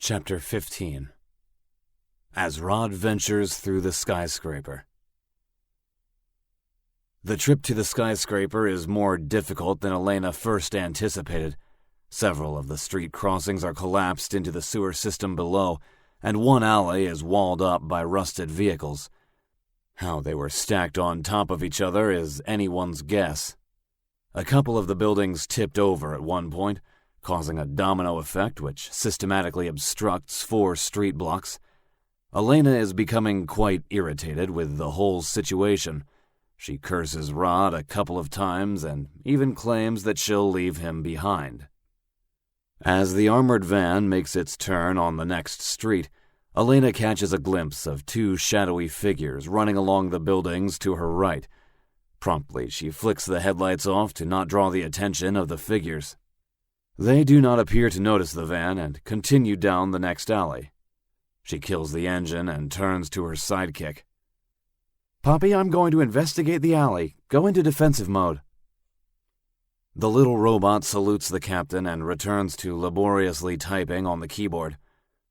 Chapter 15. As Rod ventures through the skyscraper. The trip to the skyscraper is more difficult than Elena first anticipated. Several of the street crossings are collapsed into the sewer system below, and one alley is walled up by rusted vehicles. How they were stacked on top of each other is anyone's guess. A couple of the buildings tipped over at one point, causing a domino effect which systematically obstructs 4 street blocks. Elena is becoming quite irritated with the whole situation. She curses Rod a couple of times and even claims that she'll leave him behind. As the armored van makes its turn on the next street, Elena catches a glimpse of 2 shadowy figures running along the buildings to her right. Promptly, she flicks the headlights off to not draw the attention of the figures. They do not appear to notice the van and continue down the next alley. She kills the engine and turns to her sidekick. "Poppy, I'm going to investigate the alley. Go into defensive mode." The little robot salutes the captain and returns to laboriously typing on the keyboard.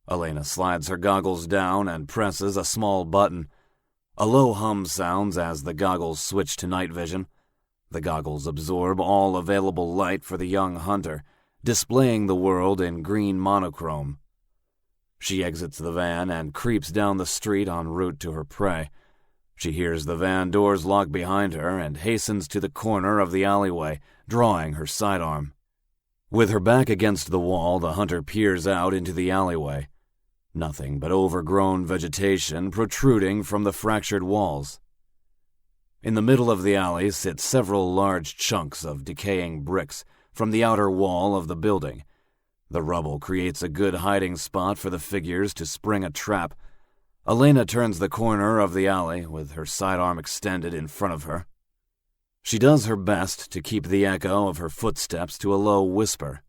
Elena slides her goggles down and presses a small button. A low hum sounds as the goggles switch to night vision. The goggles absorb all available light for the young hunter, displaying the world in green monochrome. She exits the van and creeps down the street en route to her prey. She hears the van doors lock behind her and hastens to the corner of the alleyway, drawing her sidearm. With her back against the wall, the hunter peers out into the alleyway. Nothing but overgrown vegetation protruding from the fractured walls. In the middle of the alley sit several large chunks of decaying bricks from the outer wall of the building. The rubble creates a good hiding spot for the figures to spring a trap. Elena turns the corner of the alley with her sidearm extended in front of her. She does her best to keep the echo of her footsteps to a low whisper.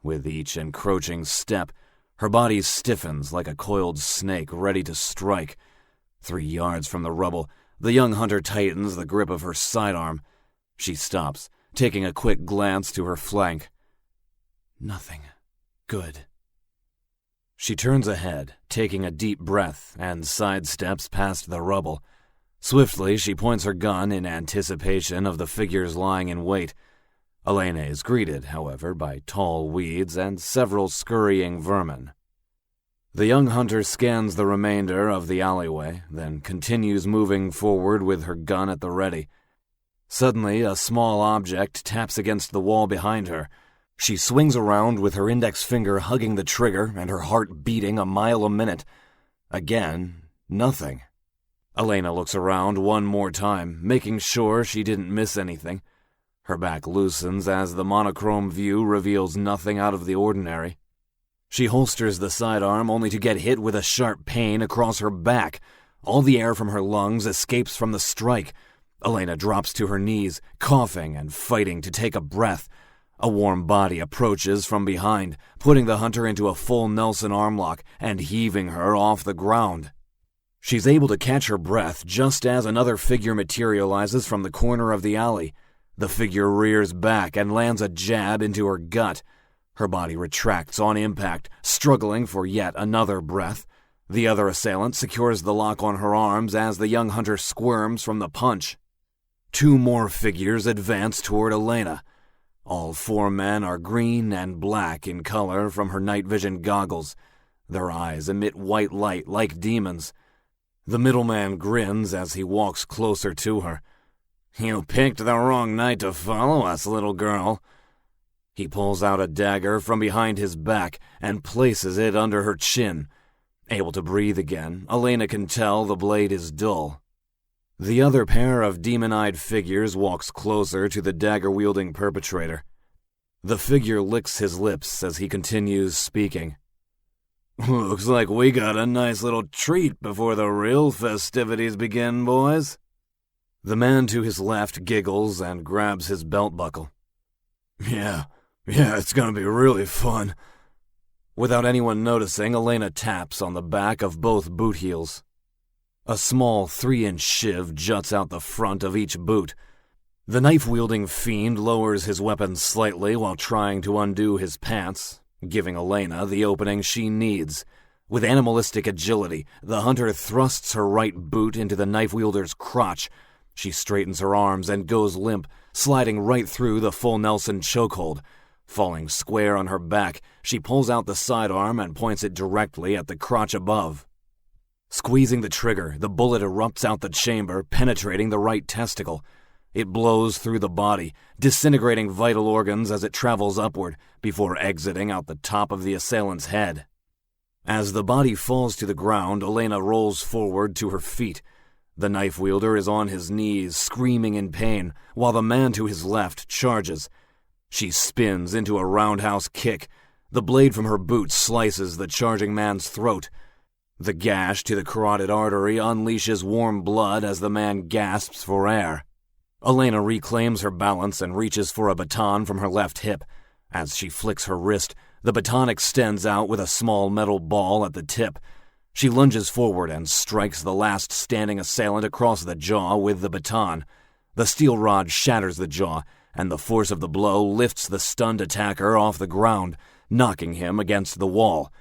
With each encroaching step, her body stiffens like a coiled snake ready to strike. 3 yards from the rubble, the young hunter tightens the grip of her sidearm. She stops, taking a quick glance to her flank. Nothing. Good. She turns ahead, taking a deep breath, and sidesteps past the rubble. Swiftly, she points her gun in anticipation of the figures lying in wait. Elena is greeted, however, by tall weeds and several scurrying vermin. The young hunter scans the remainder of the alleyway, then continues moving forward with her gun at the ready. Suddenly, a small object taps against the wall behind her. She swings around with her index finger hugging the trigger and her heart beating a mile a minute. Again, nothing. Elena looks around one more time, making sure she didn't miss anything. Her back loosens as the monochrome view reveals nothing out of the ordinary. She holsters the sidearm only to get hit with a sharp pain across her back. All the air from her lungs escapes from the strike. Elena drops to her knees, coughing and fighting to take a breath. A warm body approaches from behind, putting the hunter into a full Nelson armlock and heaving her off the ground. She's able to catch her breath just as another figure materializes from the corner of the alley. The figure rears back and lands a jab into her gut. Her body retracts on impact, struggling for yet another breath. The other assailant secures the lock on her arms as the young hunter squirms from the punch. 2 more figures advance toward Elena. All 4 men are green and black in color from her night vision goggles. Their eyes emit white light like demons. The middleman grins as he walks closer to her. "You picked the wrong night to follow us, little girl." He pulls out a dagger from behind his back and places it under her chin. Able to breathe again, Elena can tell the blade is dull. The other pair of demon-eyed figures walks closer to the dagger-wielding perpetrator. The figure licks his lips as he continues speaking. "Looks like we got a nice little treat before the real festivities begin, boys." The man to his left giggles and grabs his belt buckle. Yeah, it's gonna be really fun." Without anyone noticing, Elena taps on the back of both boot heels. A small 3-inch shiv juts out the front of each boot. The knife-wielding fiend lowers his weapon slightly while trying to undo his pants. giving Elena the opening she needs. With animalistic agility, the hunter thrusts her right boot into the knife-wielder's crotch. She straightens her arms and goes limp, sliding right through the full Nelson chokehold. Falling square on her back, she pulls out the sidearm and points it directly at the crotch above. Squeezing the trigger, the bullet erupts out the chamber, penetrating the right testicle. It blows through the body, disintegrating vital organs as it travels upward, before exiting out the top of the assailant's head. As the body falls to the ground, Elena rolls forward to her feet. The knife wielder is on his knees, screaming in pain, while the man to his left charges. She spins into a roundhouse kick. The blade from her boot slices the charging man's throat. The gash to the carotid artery unleashes warm blood as the man gasps for air. Elena reclaims her balance and reaches for a baton from her left hip. As she flicks her wrist, the baton extends out with a small metal ball at the tip. She lunges forward and strikes the last standing assailant across the jaw with the baton. The steel rod shatters the jaw, and the force of the blow lifts the stunned attacker off the ground, knocking him against the wall.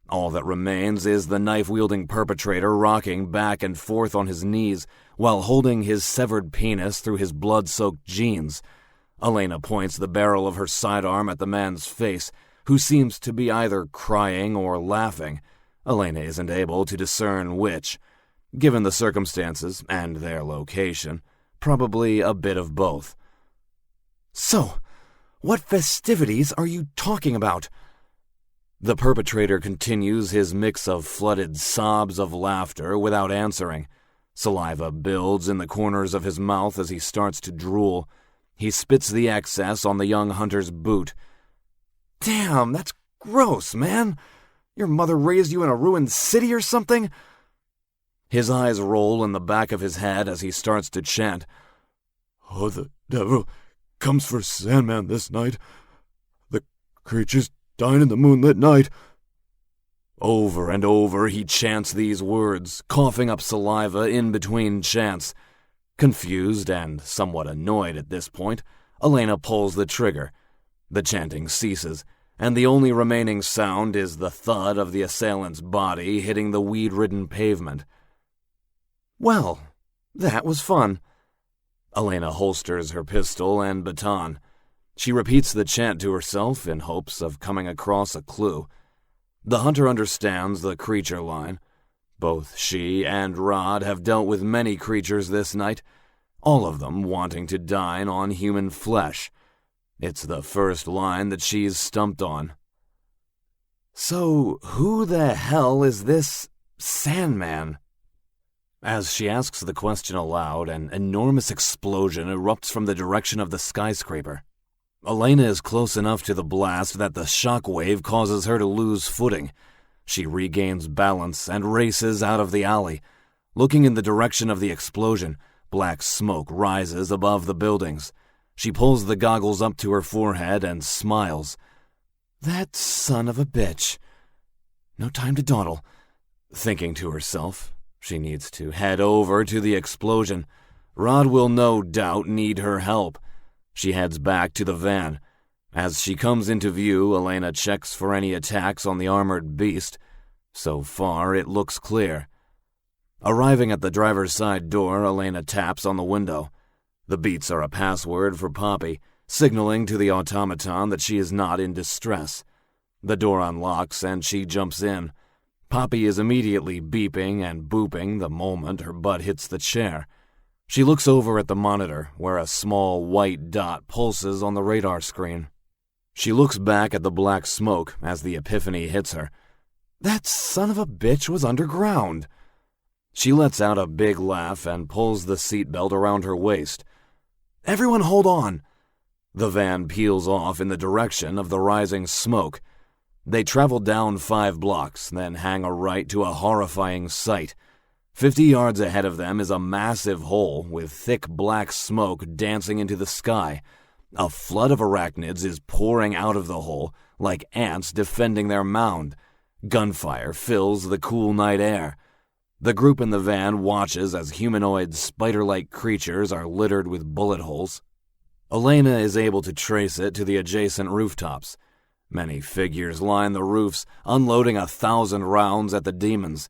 All that remains is the knife-wielding perpetrator rocking back and forth on his knees while holding his severed penis through his blood-soaked jeans. Elena points the barrel of her sidearm at the man's face, who seems to be either crying or laughing. Elena isn't able to discern which. Given the circumstances and their location, probably a bit of both. "So, what festivities are you talking about?" The perpetrator continues his mix of flooded sobs of laughter without answering. Saliva builds in the corners of his mouth as he starts to drool. He spits the excess on the young hunter's boot. "Damn, that's gross, man. Your mother raised you in a ruined city or something?" His eyes roll in the back of his head as he starts to chant. "Oh, the devil comes for Sandman this night. The creatures dine in the moonlit night." Over and over he chants these words, coughing up saliva in between chants. Confused and somewhat annoyed at this point, Elena pulls the trigger. The chanting ceases, and the only remaining sound is the thud of the assailant's body hitting the weed-ridden pavement. "Well, that was fun." Elena holsters her pistol and baton. She repeats the chant to herself in hopes of coming across a clue. The hunter understands the creature line. Both she and Rod have dealt with many creatures this night, all of them wanting to dine on human flesh. It's the first line that she's stumped on. "So, who the hell is this Sandman?" As she asks the question aloud, an enormous explosion erupts from the direction of the skyscraper. Elena is close enough to the blast that the shock wave causes her to lose footing. She regains balance and races out of the alley. Looking in the direction of the explosion, black smoke rises above the buildings. She pulls the goggles up to her forehead and smiles. "That son of a bitch. No time to dawdle." Thinking to herself, she needs to head over to the explosion. Rod will no doubt need her help. She heads back to the van. As she comes into view, Elena checks for any attacks on the armored beast. So far, it looks clear. Arriving at the driver's side door, Elena taps on the window. The beats are a password for Poppy, signaling to the automaton that she is not in distress. The door unlocks and she jumps in. Poppy is immediately beeping and booping the moment her butt hits the chair. She looks over at the monitor, where a small white dot pulses on the radar screen. She looks back at the black smoke as the epiphany hits her. That son of a bitch was underground. She lets out a big laugh and pulls the seatbelt around her waist. "Everyone hold on." The van peels off in the direction of the rising smoke. They travel down 5 blocks, then hang a right to a horrifying sight. 50 yards ahead of them is a massive hole with thick black smoke dancing into the sky. A flood of arachnids is pouring out of the hole like ants defending their mound. Gunfire fills the cool night air. The group in the van watches as humanoid spider-like creatures are littered with bullet holes. Elena is able to trace it to the adjacent rooftops. Many figures line the roofs, unloading 1,000 rounds at the demons.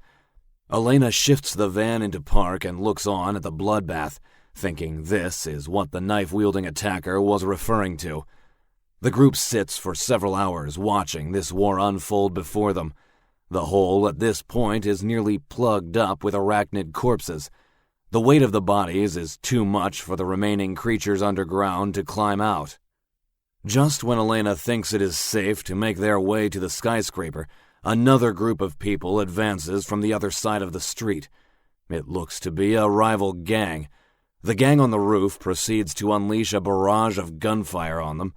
Elena shifts the van into park and looks on at the bloodbath, thinking this is what the knife-wielding attacker was referring to. The group sits for several hours watching this war unfold before them. The hole at this point is nearly plugged up with arachnid corpses. The weight of the bodies is too much for the remaining creatures underground to climb out. Just when Elena thinks it is safe to make their way to the skyscraper, another group of people advances from the other side of the street. It looks to be a rival gang. The gang on the roof proceeds to unleash a barrage of gunfire on them.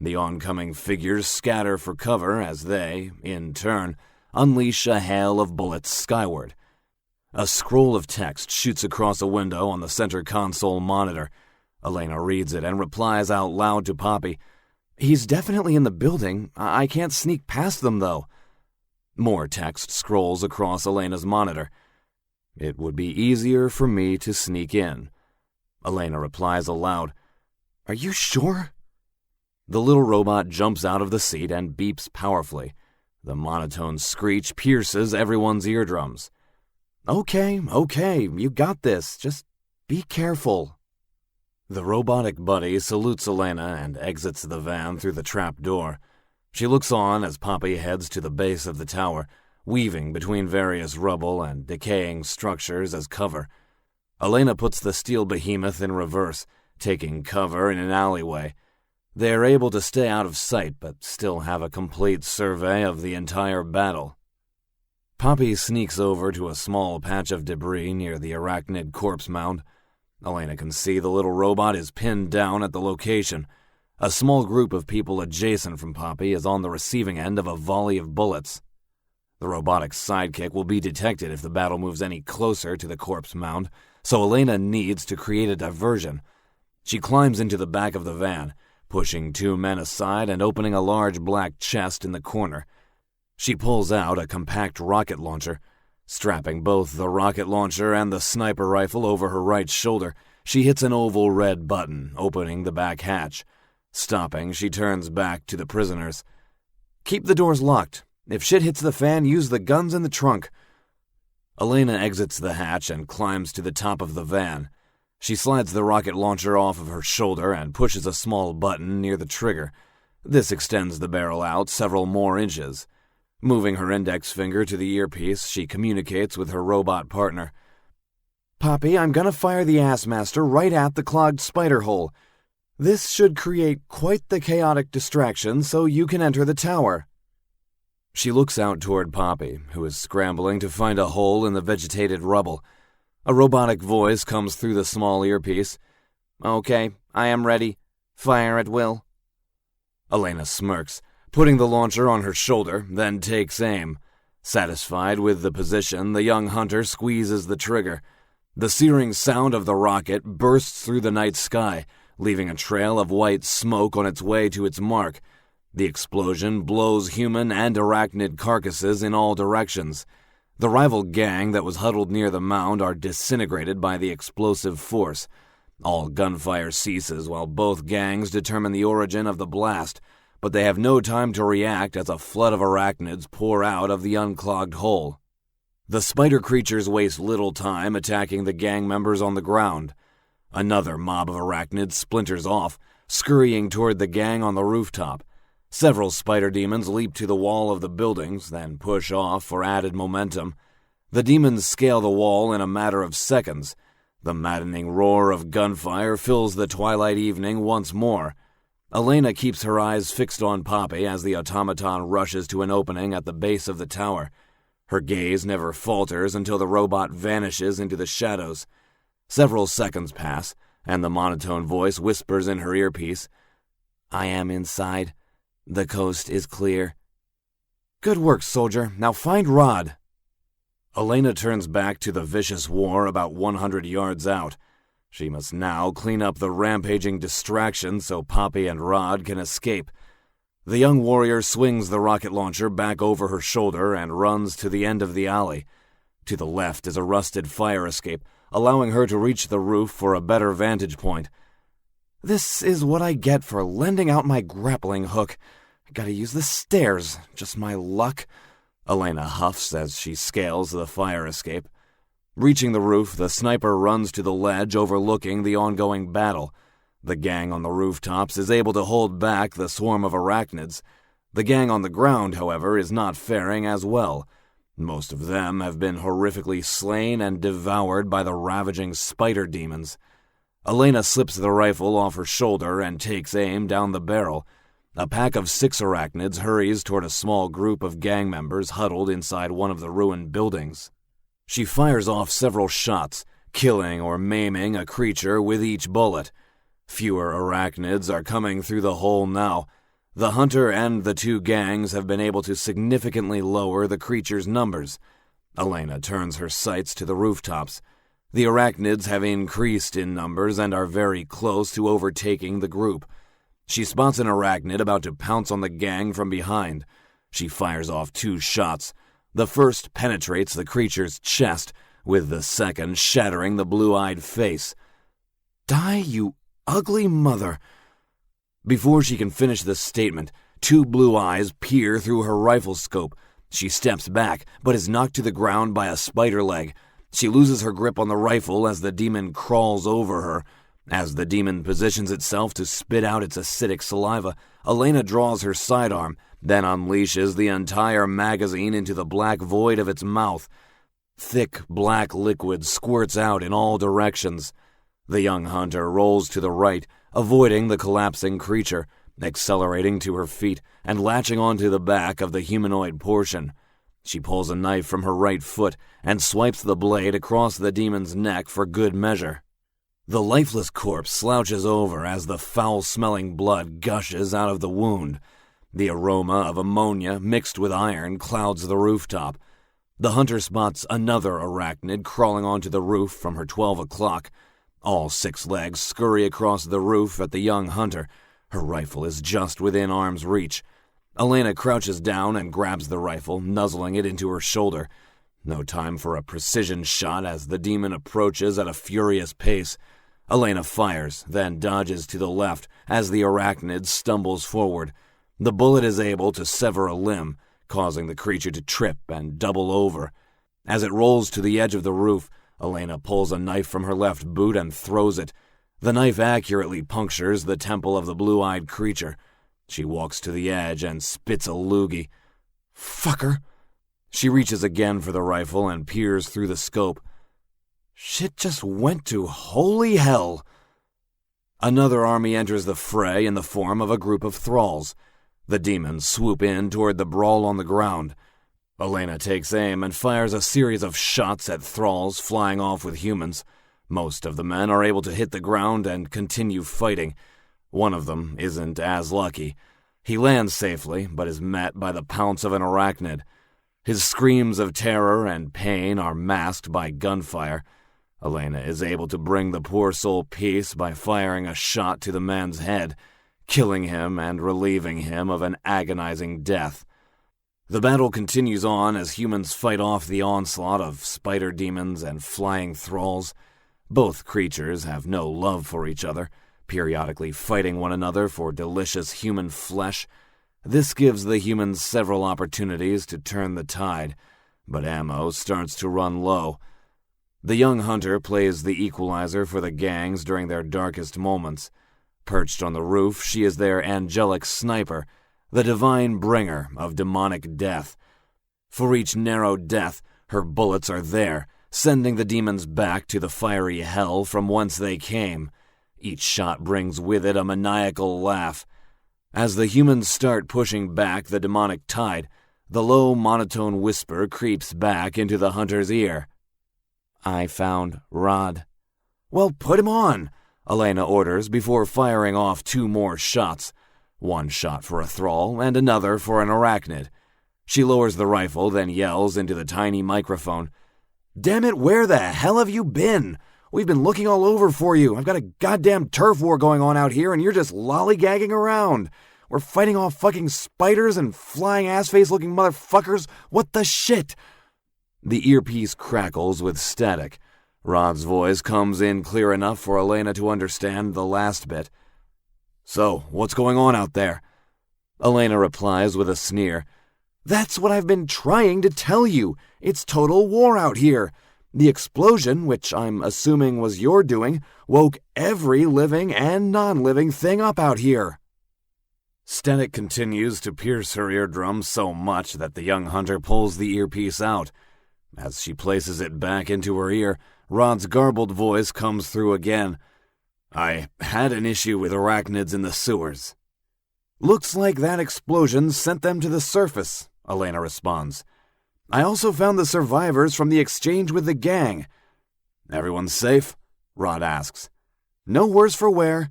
The oncoming figures scatter for cover as they, in turn, unleash a hail of bullets skyward. A scroll of text shoots across a window on the center console monitor. Elena reads it and replies out loud to Poppy, "He's definitely in the building. I can't sneak past them, though." More text scrolls across Elena's monitor. "It would be easier for me to sneak in." Elena replies aloud, "Are you sure?" The little robot jumps out of the seat and beeps powerfully. The monotone screech pierces everyone's eardrums. Okay, you got this. Just be careful." The robotic buddy salutes Elena and exits the van through the trap door. She looks on as Poppy heads to the base of the tower, weaving between various rubble and decaying structures as cover. Elena puts the steel behemoth in reverse, taking cover in an alleyway. They are able to stay out of sight but still have a complete survey of the entire battle. Poppy sneaks over to a small patch of debris near the arachnid corpse mound. Elena can see the little robot is pinned down at the location. A small group of people adjacent from Poppy is on the receiving end of a volley of bullets. The robotic sidekick will be detected if the battle moves any closer to the corpse mound, so Elena needs to create a diversion. She climbs into the back of the van, pushing two men aside and opening a large black chest in the corner. She pulls out a compact rocket launcher. Strapping both the rocket launcher and the sniper rifle over her right shoulder, she hits an oval red button, opening the back hatch. Stopping, she turns back to the prisoners. "Keep the doors locked. If shit hits the fan, use the guns in the trunk." Elena exits the hatch and climbs to the top of the van. She slides the rocket launcher off of her shoulder and pushes a small button near the trigger. This extends the barrel out several more inches. Moving her index finger to the earpiece, she communicates with her robot partner. "Poppy, I'm gonna fire the Assmaster right at the clogged spider hole. This should create quite the chaotic distraction so you can enter the tower." She looks out toward Poppy, who is scrambling to find a hole in the vegetated rubble. A robotic voice comes through the small earpiece. "Okay, I am ready. Fire at will." Elena smirks, putting the launcher on her shoulder, then takes aim. Satisfied with the position, the young hunter squeezes the trigger. The searing sound of the rocket bursts through the night sky, leaving a trail of white smoke on its way to its mark. The explosion blows human and arachnid carcasses in all directions. The rival gang that was huddled near the mound are disintegrated by the explosive force. All gunfire ceases while both gangs determine the origin of the blast, but they have no time to react as a flood of arachnids pour out of the unclogged hole. The spider creatures waste little time attacking the gang members on the ground. Another mob of arachnids splinters off, scurrying toward the gang on the rooftop. Several spider demons leap to the wall of the buildings, then push off for added momentum. The demons scale the wall in a matter of seconds. The maddening roar of gunfire fills the twilight evening once more. Elena keeps her eyes fixed on Poppy as the automaton rushes to an opening at the base of the tower. Her gaze never falters until the robot vanishes into the shadows. Several seconds pass, and the monotone voice whispers in her earpiece, "I am inside. The coast is clear." "Good work, soldier. Now find Rod." Elena turns back to the vicious war about 100 yards out. She must now clean up the rampaging distraction so Poppy and Rod can escape. The young warrior swings the rocket launcher back over her shoulder and runs to the end of the alley. To the left is a rusted fire escape, allowing her to reach the roof for a better vantage point. "This is what I get for lending out my grappling hook. Gotta use the stairs. Just my luck. Elena huffs as she scales the fire escape. Reaching the roof, the sniper runs to the ledge overlooking the ongoing battle. The gang on the rooftops is able to hold back the swarm of arachnids. The gang on the ground, however, is not faring as well. Most of them have been horrifically slain and devoured by the ravaging spider demons. Elena slips the rifle off her shoulder and takes aim down the barrel. A pack of 6 arachnids hurries toward a small group of gang members huddled inside one of the ruined buildings. She fires off several shots, killing or maiming a creature with each bullet. Fewer arachnids are coming through the hole now. The hunter and the 2 gangs have been able to significantly lower the creature's numbers. Elena turns her sights to the rooftops. The arachnids have increased in numbers and are very close to overtaking the group. She spots an arachnid about to pounce on the gang from behind. She fires off 2 shots. The first penetrates the creature's chest, with the second shattering the blue-eyed face. Die, you ugly mother. Before she can finish the statement, 2 blue eyes peer through her rifle scope. She steps back, but is knocked to the ground by a spider leg. She loses her grip on the rifle as the demon crawls over her. As the demon positions itself to spit out its acidic saliva, Elena draws her sidearm, then unleashes the entire magazine into the black void of its mouth. Thick black liquid squirts out in all directions. The young hunter rolls to the right, avoiding the collapsing creature, accelerating to her feet and latching onto the back of the humanoid portion. She pulls a knife from her right foot and swipes the blade across the demon's neck for good measure. The lifeless corpse slouches over as the foul-smelling blood gushes out of the wound. The aroma of ammonia mixed with iron clouds the rooftop. The hunter spots another arachnid crawling onto the roof from her 12 o'clock. All 6 legs scurry across the roof at the young hunter. Her rifle is just within arm's reach. Elena crouches down and grabs the rifle, nuzzling it into her shoulder. No time for a precision shot as the demon approaches at a furious pace. Elena fires, then dodges to the left as the arachnid stumbles forward. The bullet is able to sever a limb, causing the creature to trip and double over. As it rolls to the edge of the roof, Elena pulls a knife from her left boot and throws it. The knife accurately punctures the temple of the blue-eyed creature. She walks to the edge and spits a loogie. Fucker! She reaches again for the rifle and peers through the scope. Shit just went to holy hell. Another army enters the fray in the form of a group of thralls. The demons swoop in toward the brawl on the ground. Elena takes aim and fires a series of shots at thralls flying off with humans. Most of the men are able to hit the ground and continue fighting. One of them isn't as lucky. He lands safely, but is met by the pounce of an arachnid. His screams of terror and pain are masked by gunfire. Elena is able to bring the poor soul peace by firing a shot to the man's head, killing him and relieving him of an agonizing death. The battle continues on as humans fight off the onslaught of spider demons and flying thralls. Both creatures have no love for each other, periodically fighting one another for delicious human flesh. This gives the humans several opportunities to turn the tide, but ammo starts to run low. The young hunter plays the equalizer for the gangs during their darkest moments. Perched on the roof, she is their angelic sniper, the divine bringer of demonic death. For each narrow death, her bullets are there, sending the demons back to the fiery hell from whence they came. Each shot brings with it a maniacal laugh. As the humans start pushing back the demonic tide, the low monotone whisper creeps back into the hunter's ear. "I found Rod." "Well, put him on," Elena orders before firing off 2 more shots. 1 shot for a thrall and another for an arachnid. She lowers the rifle, then yells into the tiny microphone. "Damn it, where the hell have you been? We've been looking all over for you. I've got a goddamn turf war going on out here and you're just lollygagging around. We're fighting off fucking spiders and flying ass-face-looking motherfuckers. What the shit?" The earpiece crackles with static. Rod's voice comes in clear enough for Elena to understand the last bit. "So, what's going on out there?" Elena replies with a sneer. That's what I've been trying to tell you. It's total war out here. The explosion, which I'm assuming was your doing, woke every living and non-living thing up out here. Static continues to pierce her eardrum so much that the young hunter pulls the earpiece out. As she places it back into her ear, Rod's garbled voice comes through again. I had an issue with arachnids in the sewers. Looks like that explosion sent them to the surface, Elena responds. I also found the survivors from the exchange with the gang. Everyone's safe? Rod asks. No worse for wear.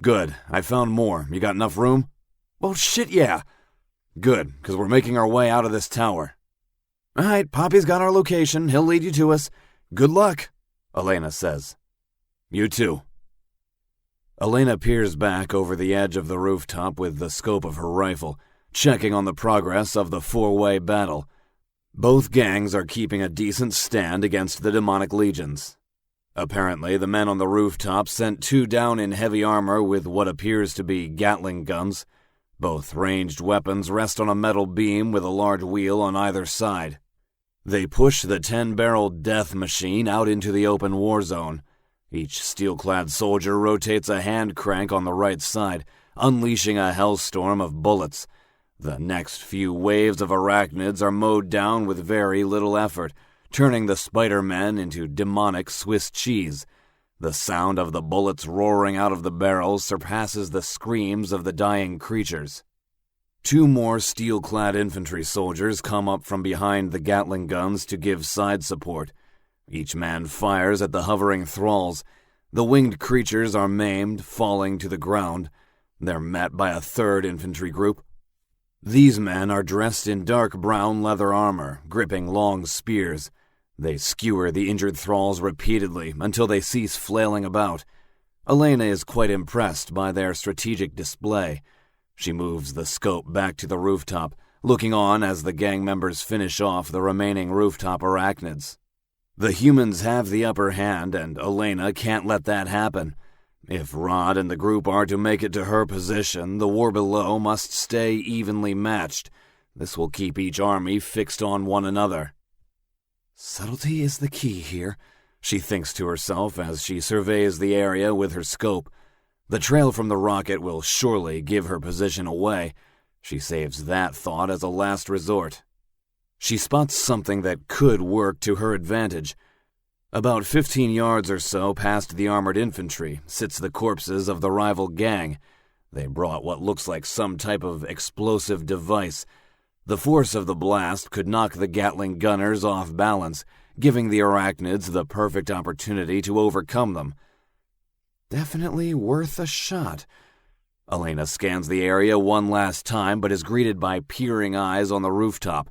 Good. I found more. You got enough room? Well, shit, yeah. Good, because we're making our way out of this tower. All right, Poppy's got our location. He'll lead you to us. Good luck, Elena says. You too. Elena peers back over the edge of the rooftop with the scope of her rifle, checking on the progress of the four-way battle. Both gangs are keeping a decent stand against the demonic legions. Apparently, the men on the rooftop sent two down in heavy armor with what appears to be Gatling guns. Both ranged weapons rest on a metal beam with a large wheel on either side. They push the 10-barrel death machine out into the open war zone. Each steel-clad soldier rotates a hand crank on the right side, unleashing a hellstorm of bullets. The next few waves of arachnids are mowed down with very little effort, turning the Spider-Men into demonic Swiss cheese. The sound of the bullets roaring out of the barrels surpasses the screams of the dying creatures. Two more steel-clad infantry soldiers come up from behind the Gatling guns to give side support. Each man fires at the hovering thralls. The winged creatures are maimed, falling to the ground. They're met by a third infantry group. These men are dressed in dark brown leather armor, gripping long spears. They skewer the injured thralls repeatedly until they cease flailing about. Elena is quite impressed by their strategic display. She moves the scope back to the rooftop, looking on as the gang members finish off the remaining rooftop arachnids. The humans have the upper hand, and Elena can't let that happen. If Rod and the group are to make it to her position, the war below must stay evenly matched. This will keep each army fixed on one another. Subtlety is the key here, she thinks to herself as she surveys the area with her scope. The trail from the rocket will surely give her position away. She saves that thought as a last resort. She spots something that could work to her advantage. About 15 yards or so past the armored infantry sits the corpses of the rival gang. They brought what looks like some type of explosive device. The force of the blast could knock the Gatling gunners off balance, giving the arachnids the perfect opportunity to overcome them. Definitely worth a shot. Elena scans the area one last time, but is greeted by peering eyes on the rooftop.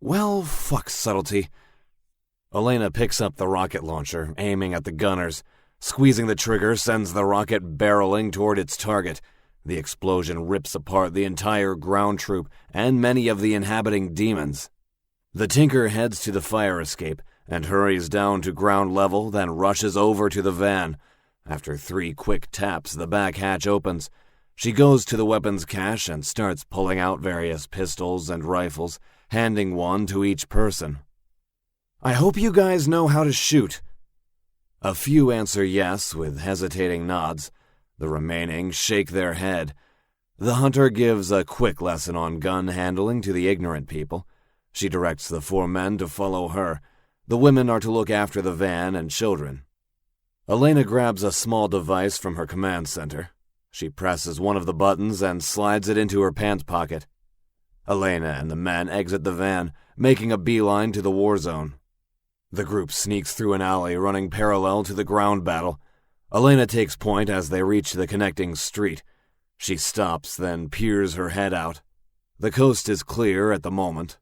Well, fuck subtlety. Elena picks up the rocket launcher, aiming at the gunners. Squeezing the trigger sends the rocket barreling toward its target. The explosion rips apart the entire ground troop and many of the inhabiting demons. The Tinker heads to the fire escape and hurries down to ground level, then rushes over to the van. After 3 quick taps, the back hatch opens. She goes to the weapons cache and starts pulling out various pistols and rifles, handing one to each person. I hope you guys know how to shoot. A few answer yes with hesitating nods. The remaining shake their head. The hunter gives a quick lesson on gun handling to the ignorant people. She directs the 4 men to follow her. The women are to look after the van and children. Elena grabs a small device from her command center. She presses one of the buttons and slides it into her pants pocket. Elena and the men exit the van, making a beeline to the war zone. The group sneaks through an alley running parallel to the ground battle. Elena takes point as they reach the connecting street. She stops, then peers her head out. The coast is clear at the moment.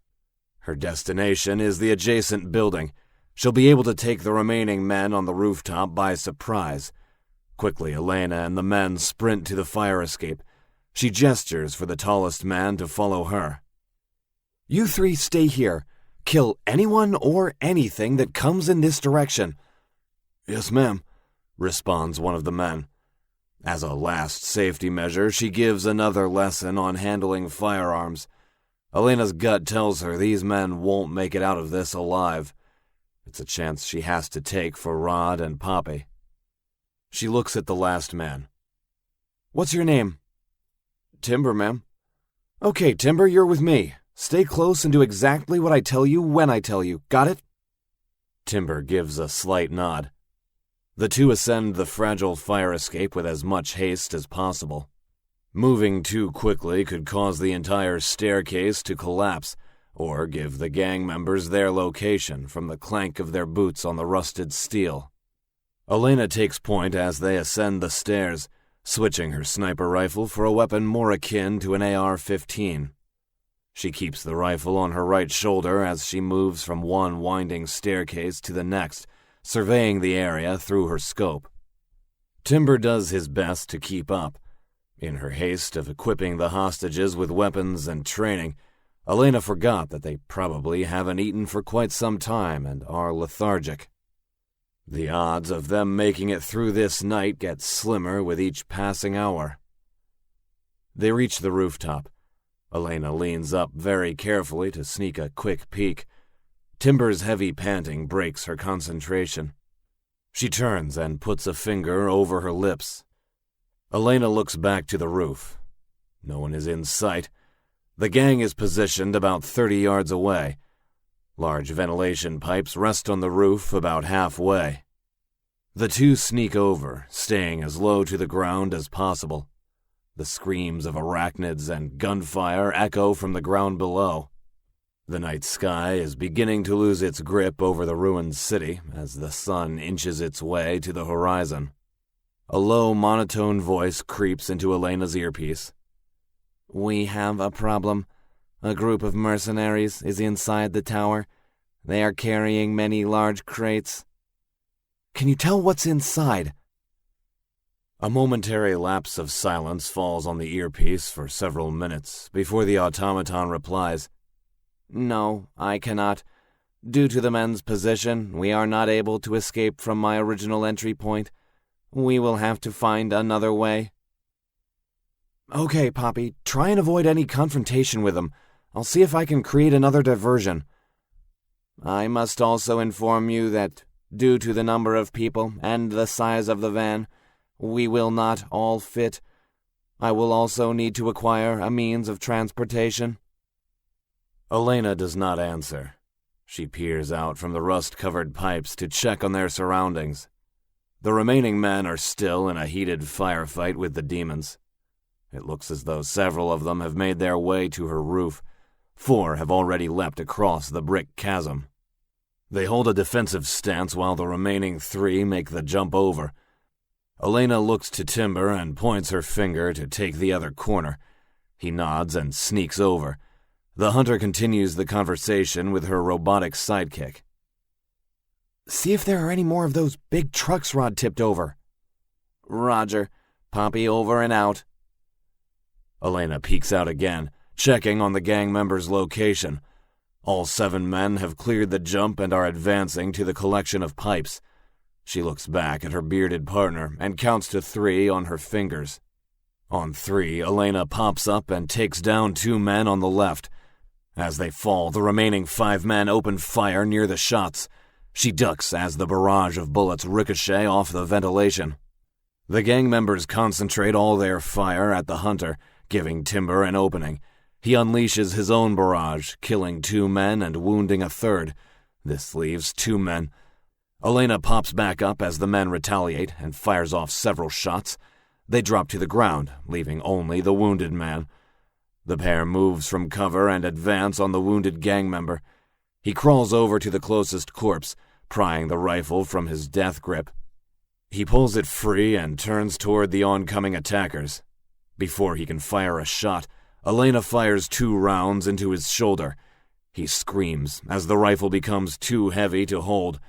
Her destination is the adjacent building. She'll be able to take the remaining men on the rooftop by surprise. Quickly, Elena and the men sprint to the fire escape. She gestures for the tallest man to follow her. You 3 stay here. Kill anyone or anything that comes in this direction. Yes, ma'am, responds one of the men. As a last safety measure, she gives another lesson on handling firearms. Elena's gut tells her these men won't make it out of this alive. It's a chance she has to take for Rod and Poppy. She looks at the last man. "What's your name?" "Timber, ma'am." "Okay, Timber, you're with me. Stay close and do exactly what I tell you when I tell you. Got it?" Timber gives a slight nod. The two ascend the fragile fire escape with as much haste as possible. Moving too quickly could cause the entire staircase to collapse, or give the gang members their location from the clank of their boots on the rusted steel. Elena takes point as they ascend the stairs, switching her sniper rifle for a weapon more akin to an AR-15. She keeps the rifle on her right shoulder as she moves from one winding staircase to the next, surveying the area through her scope. Timber does his best to keep up. In her haste of equipping the hostages with weapons and training, Elena forgot that they probably haven't eaten for quite some time and are lethargic. The odds of them making it through this night get slimmer with each passing hour. They reach the rooftop. Elena leans up very carefully to sneak a quick peek. Timber's heavy panting breaks her concentration. She turns and puts a finger over her lips. Elena looks back to the roof. No one is in sight. The gang is positioned about 30 yards away. Large ventilation pipes rest on the roof about halfway. The two sneak over, staying as low to the ground as possible. The screams of arachnids and gunfire echo from the ground below. The night sky is beginning to lose its grip over the ruined city as the sun inches its way to the horizon. A low, monotone voice creeps into Elena's earpiece. "We have a problem. A group of mercenaries is inside the tower. They are carrying many large crates." "Can you tell what's inside?" A momentary lapse of silence falls on the earpiece for several minutes before the automaton replies, "No, I cannot. Due to the men's position, we are not able to escape from my original entry point. We will have to find another way." "Okay, Poppy, try and avoid any confrontation with them. I'll see if I can create another diversion." "I must also inform you that, due to the number of people and the size of the van, we will not all fit. I will also need to acquire a means of transportation." Elena does not answer. She peers out from the rust-covered pipes to check on their surroundings. The remaining men are still in a heated firefight with the demons. It looks as though several of them have made their way to her roof. 4 have already leapt across the brick chasm. They hold a defensive stance while the remaining 3 make the jump over. Elena looks to Timber and points her finger to take the other corner. He nods and sneaks over. The hunter continues the conversation with her robotic sidekick. "See if there are any more of those big trucks Rod tipped over." "Roger. Poppy over and out." Elena peeks out again, checking on the gang member's location. All 7 men have cleared the jump and are advancing to the collection of pipes. She looks back at her bearded partner and counts to 3 on her fingers. On 3, Elena pops up and takes down 2 men on the left. As they fall, the remaining 5 men open fire near the shots. She ducks as the barrage of bullets ricochet off the ventilation. The gang members concentrate all their fire at the hunter, giving Timber an opening. He unleashes his own barrage, killing 2 men and wounding a 3rd. This leaves 2 men. Elena pops back up as the men retaliate and fires off several shots. They drop to the ground, leaving only the wounded man. The pair moves from cover and advance on the wounded gang member. He crawls over to the closest corpse, prying the rifle from his death grip. He pulls it free and turns toward the oncoming attackers. Before he can fire a shot, Elena fires 2 rounds into his shoulder. He screams as the rifle becomes too heavy to hold.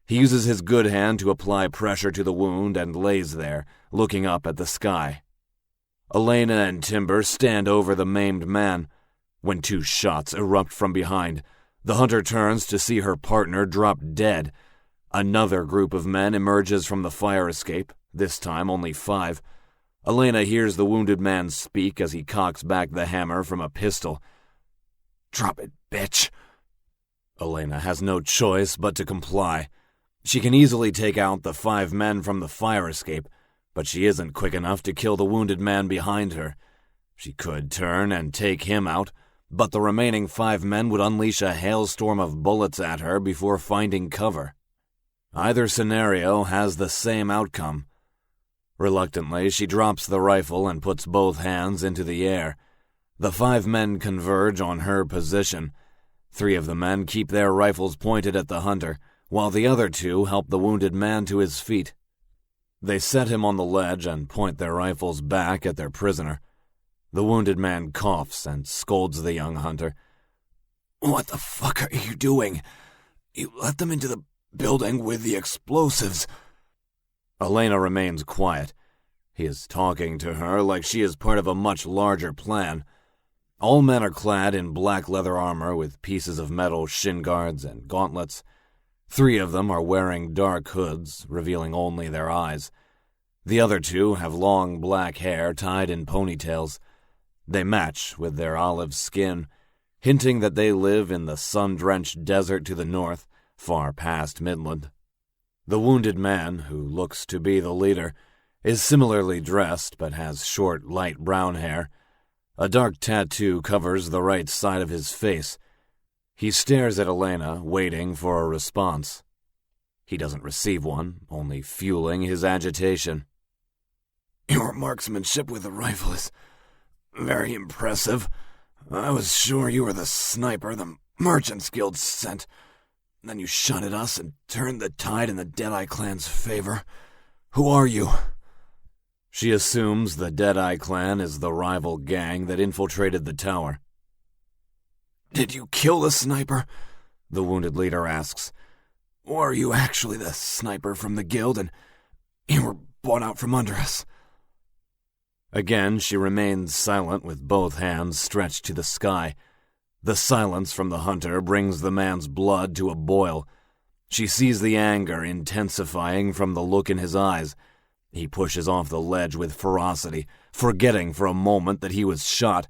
He uses his good hand to apply pressure to the wound and lays there, looking up at the sky. Elena and Timber stand over the maimed man. When 2 shots erupt from behind, the hunter turns to see her partner drop dead. Another group of men emerges from the fire escape, this time only 5. Elena hears the wounded man speak as he cocks back the hammer from a pistol. "Drop it, bitch." Elena has no choice but to comply. She can easily take out the 5 men from the fire escape, but she isn't quick enough to kill the wounded man behind her. She could turn and take him out, but the remaining 5 men would unleash a hailstorm of bullets at her before finding cover. Either scenario has the same outcome. Reluctantly, she drops the rifle and puts both hands into the air. The 5 men converge on her position. 3 of the men keep their rifles pointed at the hunter, while the other 2 help the wounded man to his feet. They set him on the ledge and point their rifles back at their prisoner. The wounded man coughs and scolds the young hunter. "What the fuck are you doing? You let them into the building with the explosives." Elena remains quiet. He is talking to her like she is part of a much larger plan. All men are clad in black leather armor with pieces of metal shin guards and gauntlets. 3 of them are wearing dark hoods, revealing only their eyes. The other 2 have long black hair tied in ponytails. They match with their olive skin, hinting that they live in the sun-drenched desert to the north, far past Midland. The wounded man, who looks to be the leader, is similarly dressed but has short, light brown hair. A dark tattoo covers the right side of his face. He stares at Elena, waiting for a response. He doesn't receive one, only fueling his agitation. "Your marksmanship with the rifle is very impressive. I was sure you were the sniper the Merchants Guild sent. Then you shot at us and turned the tide in the Deadeye clan's favor. Who are you?" She assumes the Deadeye clan is the rival gang that infiltrated the tower. "Did you kill the sniper?" the wounded leader asks. "Or are you actually the sniper from the guild and you were bought out from under us?" Again, she remains silent with both hands stretched to the sky. The silence from the hunter brings the man's blood to a boil. She sees the anger intensifying from the look in his eyes. He pushes off the ledge with ferocity, forgetting for a moment that he was shot.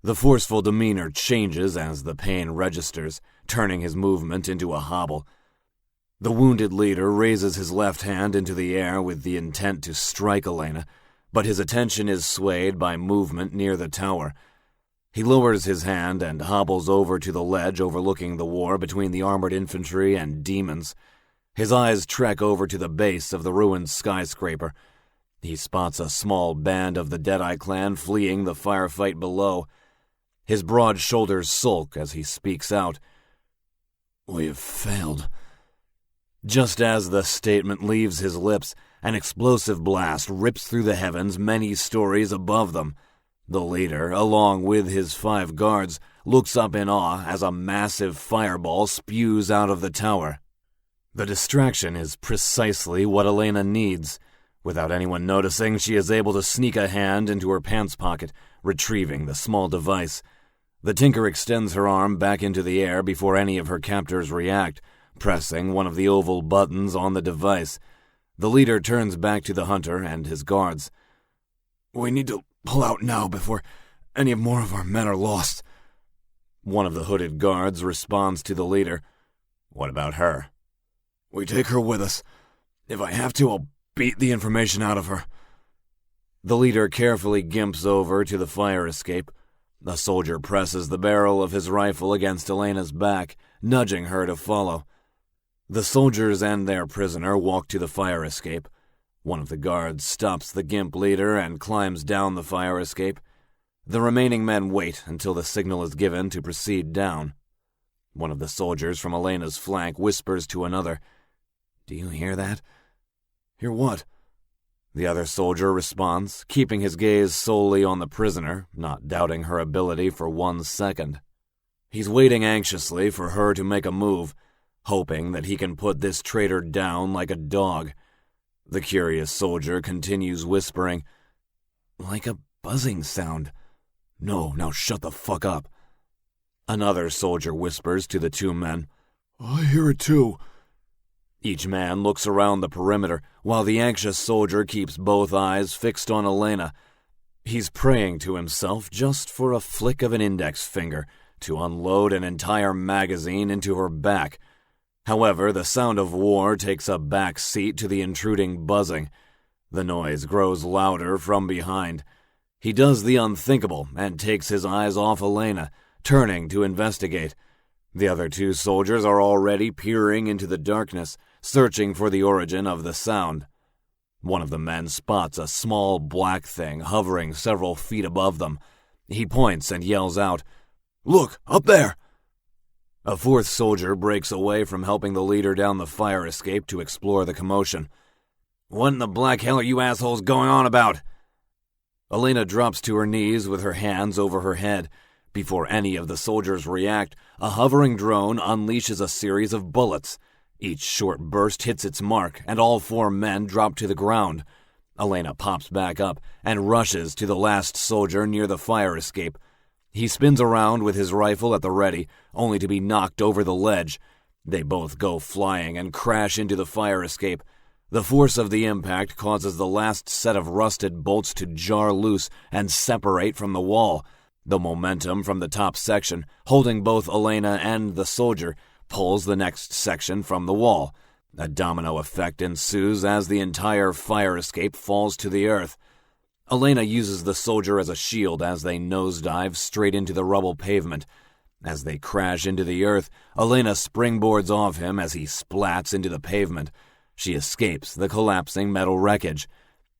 The forceful demeanor changes as the pain registers, turning his movement into a hobble. The wounded leader raises his left hand into the air with the intent to strike Elena, but his attention is swayed by movement near the tower. He lowers his hand and hobbles over to the ledge overlooking the war between the armored infantry and demons. His eyes trek over to the base of the ruined skyscraper. He spots a small band of the Deadeye clan fleeing the firefight below. His broad shoulders sulk as he speaks out. "We have failed." Just as the statement leaves his lips, an explosive blast rips through the heavens many stories above them. The leader, along with his 5 guards, looks up in awe as a massive fireball spews out of the tower. The distraction is precisely what Elena needs. Without anyone noticing, she is able to sneak a hand into her pants pocket, retrieving the small device. The tinker extends her arm back into the air before any of her captors react, pressing one of the oval buttons on the device. The leader turns back to the hunter and his guards. "We need to pull out now before any more of our men are lost." One of the hooded guards responds to the leader. "What about her?" "We take her with us. If I have to, I'll beat the information out of her." The leader carefully gimps over to the fire escape. A soldier presses the barrel of his rifle against Elena's back, nudging her to follow. The soldiers and their prisoner walk to the fire escape. One of the guards stops the gimp leader and climbs down the fire escape. The remaining men wait until the signal is given to proceed down. One of the soldiers from Elena's flank whispers to another, "Do you hear that?" "Hear what?" The other soldier responds, keeping his gaze solely on the prisoner, not doubting her ability for 1 second. He's waiting anxiously for her to make a move, hoping that he can put this traitor down like a dog. The curious soldier continues whispering, "Like a buzzing sound." "No, now shut the fuck up." Another soldier whispers to the 2 men, "I hear it too." Each man looks around the perimeter, while the anxious soldier keeps both eyes fixed on Elena. He's praying to himself just for a flick of an index finger to unload an entire magazine into her back. However, the sound of war takes a back seat to the intruding buzzing. The noise grows louder from behind. He does the unthinkable and takes his eyes off Elena, turning to investigate. The other two soldiers are already peering into the darkness, searching for the origin of the sound. One of the men spots a small black thing hovering several feet above them. He points and yells out, "Look, up there!" A fourth soldier breaks away from helping the leader down the fire escape to explore the commotion. "What in the black hell are you assholes going on about?" Elena drops to her knees with her hands over her head. Before any of the soldiers react, a hovering drone unleashes a series of bullets. Each short burst hits its mark, and all four men drop to the ground. Elena pops back up and rushes to the last soldier near the fire escape. He spins around with his rifle at the ready, only to be knocked over the ledge. They both go flying and crash into the fire escape. The force of the impact causes the last set of rusted bolts to jar loose and separate from the wall. The momentum from the top section, holding both Elena and the soldier, pulls the next section from the wall. A domino effect ensues as the entire fire escape falls to the earth. Elena uses the soldier as a shield as they nosedive straight into the rubble pavement. As they crash into the earth, Elena springboards off him as he splats into the pavement. She escapes the collapsing metal wreckage.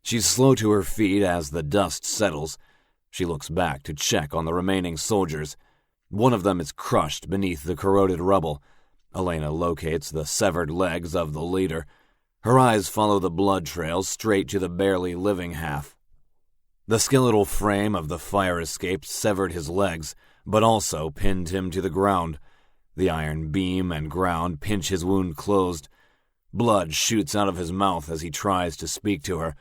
She's slow to her feet as the dust settles. She looks back to check on the remaining soldiers. One of them is crushed beneath the corroded rubble. Elena locates the severed legs of the leader. Her eyes follow the blood trail straight to the barely living half. The skeletal frame of the fire escape severed his legs, but also pinned him to the ground. The iron beam and ground pinch his wound closed. Blood shoots out of his mouth as he tries to speak to her.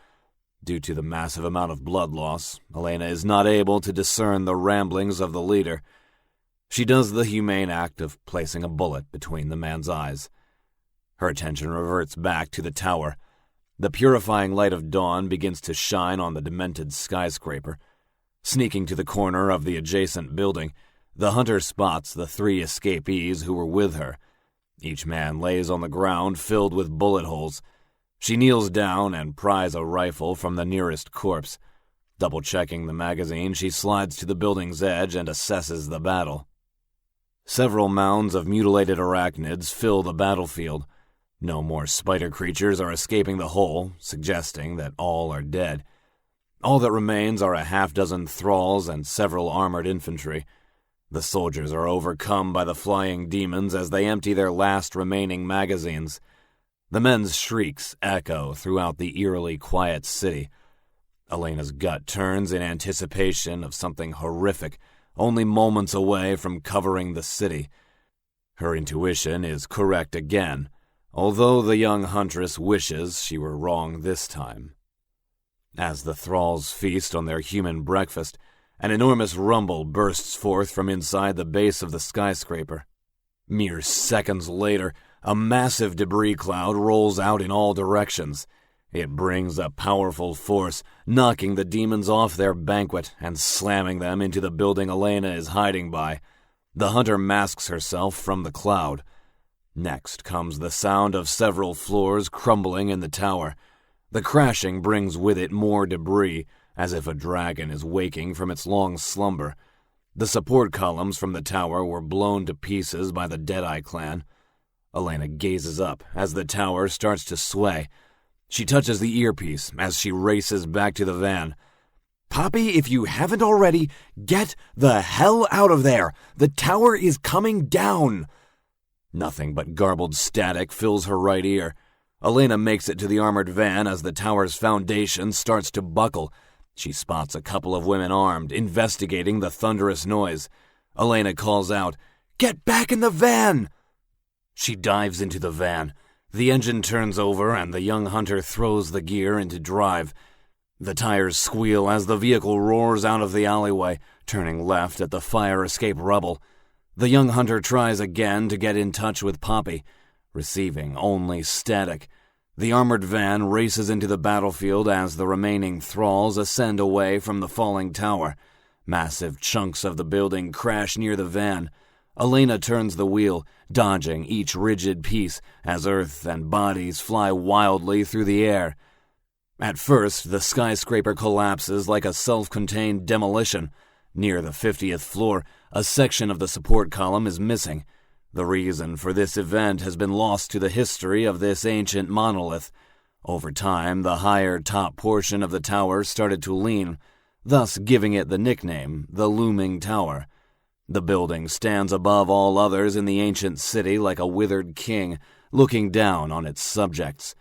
Due to the massive amount of blood loss, Elena is not able to discern the ramblings of the leader. She does the humane act of placing a bullet between the man's eyes. Her attention reverts back to the tower. The purifying light of dawn begins to shine on the demented skyscraper. Sneaking to the corner of the adjacent building, the hunter spots the three escapees who were with her. Each man lays on the ground filled with bullet holes. She kneels down and pries a rifle from the nearest corpse. Double-checking the magazine, she slides to the building's edge and assesses the battle. Several mounds of mutilated arachnids fill the battlefield. No more spider creatures are escaping the hole, suggesting that all are dead. All that remains are a half-dozen thralls and several armored infantry. The soldiers are overcome by the flying demons as they empty their last remaining magazines. The men's shrieks echo throughout the eerily quiet city. Elena's gut turns in anticipation of something horrific, only moments away from covering the city. Her intuition is correct again, although the young huntress wishes she were wrong this time. As the thralls feast on their human breakfast, an enormous rumble bursts forth from inside the base of the skyscraper. Mere seconds later, a massive debris cloud rolls out in all directions. It brings a powerful force, knocking the demons off their banquet and slamming them into the building Elena is hiding by. The hunter masks herself from the cloud. Next comes the sound of several floors crumbling in the tower. The crashing brings with it more debris, as if a dragon is waking from its long slumber. The support columns from the tower were blown to pieces by the Deadeye clan. Elena gazes up as the tower starts to sway. She touches the earpiece as she races back to the van. "Poppy, if you haven't already, get the hell out of there! The tower is coming down!" Nothing but garbled static fills her right ear. Elena makes it to the armored van as the tower's foundation starts to buckle. She spots a couple of women armed, investigating the thunderous noise. Elena calls out, "Get back in the van!" She dives into the van. The engine turns over and the young hunter throws the gear into drive. The tires squeal as the vehicle roars out of the alleyway, turning left at the fire escape rubble. The young hunter tries again to get in touch with Poppy. receiving only static. The armored van races into the battlefield as the remaining thralls ascend away from the falling tower. Massive chunks of the building crash near the van. Elena turns the wheel, dodging each rigid piece as earth and bodies fly wildly through the air. At first, the skyscraper collapses like a self-contained demolition. Near the 50th floor, a section of the support column is missing. The reason for this event has been lost to the history of this ancient monolith. Over time, the higher top portion of the tower started to lean, thus giving it the nickname, the Looming Tower. The building stands above all others in the ancient city like a withered king, looking down on its subjects.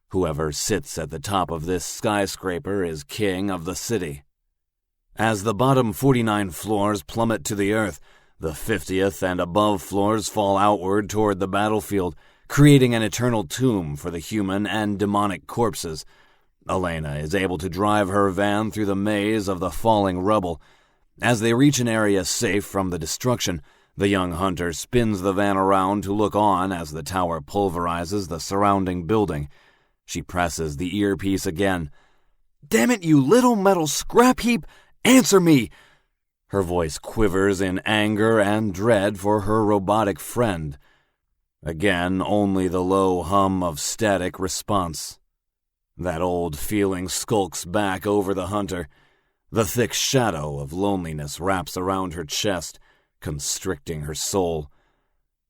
Whoever sits at the top of this skyscraper is king of the city. As the bottom 49 floors plummet to the earth, the 50th and above floors fall outward toward the battlefield, creating an eternal tomb for the human and demonic corpses. Elena is able to drive her van through the maze of the falling rubble. As they reach an area safe from the destruction, the young hunter spins the van around to look on as the tower pulverizes the surrounding building. She presses the earpiece again. "Damn it, you little metal scrap heap! Answer me!" Her voice quivers in anger and dread for her robotic friend. Again, only the low hum of static response. That old feeling skulks back over the hunter. The thick shadow of loneliness wraps around her chest, constricting her soul.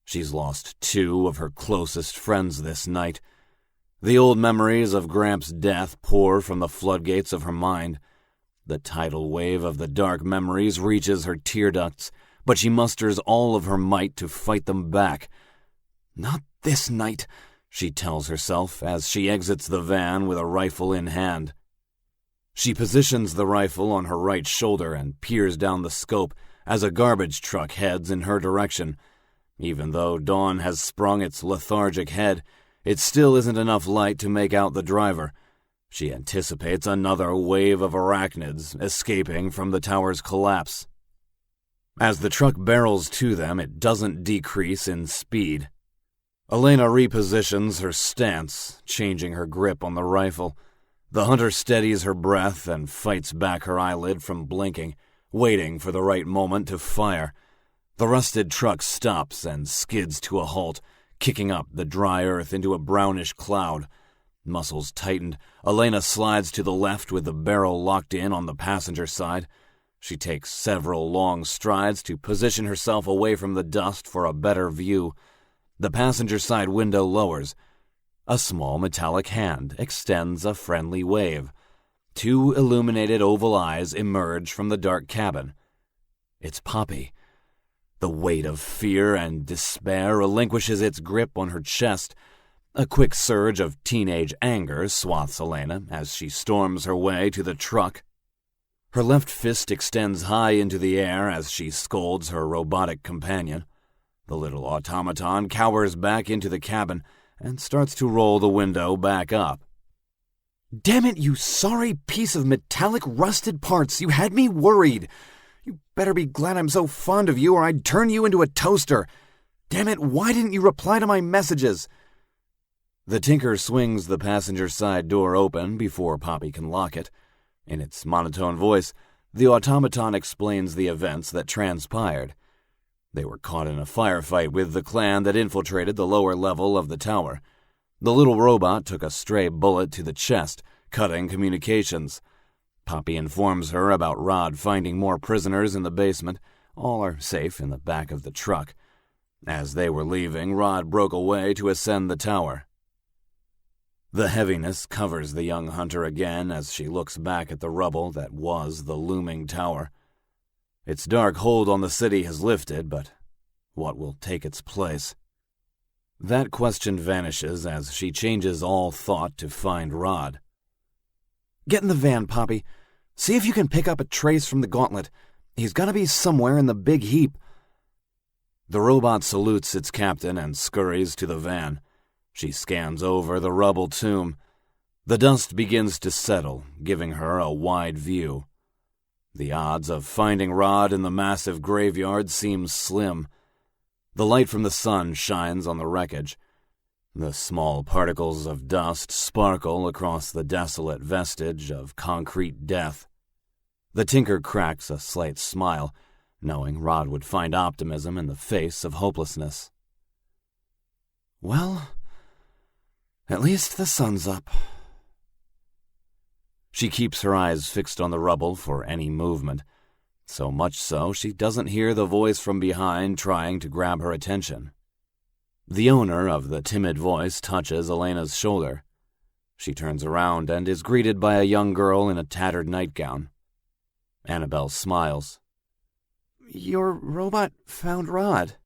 She's lost 2 of her closest friends this night. The old memories of Gramps' death pour from the floodgates of her mind. The tidal wave of the dark memories reaches her tear ducts, but she musters all of her might to fight them back. "Not this night," she tells herself as she exits the van with a rifle in hand. She positions the rifle on her right shoulder and peers down the scope as a garbage truck heads in her direction. Even though dawn has sprung its lethargic head, it still isn't enough light to make out the driver. She anticipates another wave of arachnids escaping from the tower's collapse. As the truck barrels to them, it doesn't decrease in speed. Elena repositions her stance, changing her grip on the rifle. The hunter steadies her breath and fights back her eyelid from blinking, waiting for the right moment to fire. The rusted truck stops and skids to a halt, kicking up the dry earth into a brownish cloud. Muscles tightened, Elena slides to the left with the barrel locked in on the passenger side. She takes several long strides to position herself away from the dust for a better view. The passenger side window lowers. A small metallic hand extends a friendly wave. 2 illuminated oval eyes emerge from the dark cabin. It's Poppy. The weight of fear and despair relinquishes its grip on her chest. A quick surge of teenage anger swaths Elena as she storms her way to the truck. Her left fist extends high into the air as she scolds her robotic companion. The little automaton cowers back into the cabin and starts to roll the window back up. "Damn it, you sorry piece of metallic rusted parts! You had me worried! You better be glad I'm so fond of you or I'd turn you into a toaster! Damn it, why didn't you reply to my messages?" The tinker swings the passenger side door open before Poppy can lock it. In its monotone voice, the automaton explains the events that transpired. They were caught in a firefight with the clan that infiltrated the lower level of the tower. The little robot took a stray bullet to the chest, cutting communications. Poppy informs her about Rod finding more prisoners in the basement. All are safe in the back of the truck. As they were leaving, Rod broke away to ascend the tower. The heaviness covers the young hunter again as she looks back at the rubble that was the looming tower. Its dark hold on the city has lifted, but what will take its place? That question vanishes as she changes all thought to find Rod. "Get in the van, Poppy. See if you can pick up a trace from the gauntlet. He's got to be somewhere in the big heap." The robot salutes its captain and scurries to the van. She scans over the rubble tomb. The dust begins to settle, giving her a wide view. The odds of finding Rod in the massive graveyard seem slim. The light from the sun shines on the wreckage. The small particles of dust sparkle across the desolate vestige of concrete death. The tinker cracks a slight smile, knowing Rod would find optimism in the face of hopelessness. Well, at least the sun's up. She keeps her eyes fixed on the rubble for any movement, so much so she doesn't hear the voice from behind trying to grab her attention. The owner of the timid voice touches Elena's shoulder. She turns around and is greeted by a young girl in a tattered nightgown. Annabelle smiles. Your robot found Rod.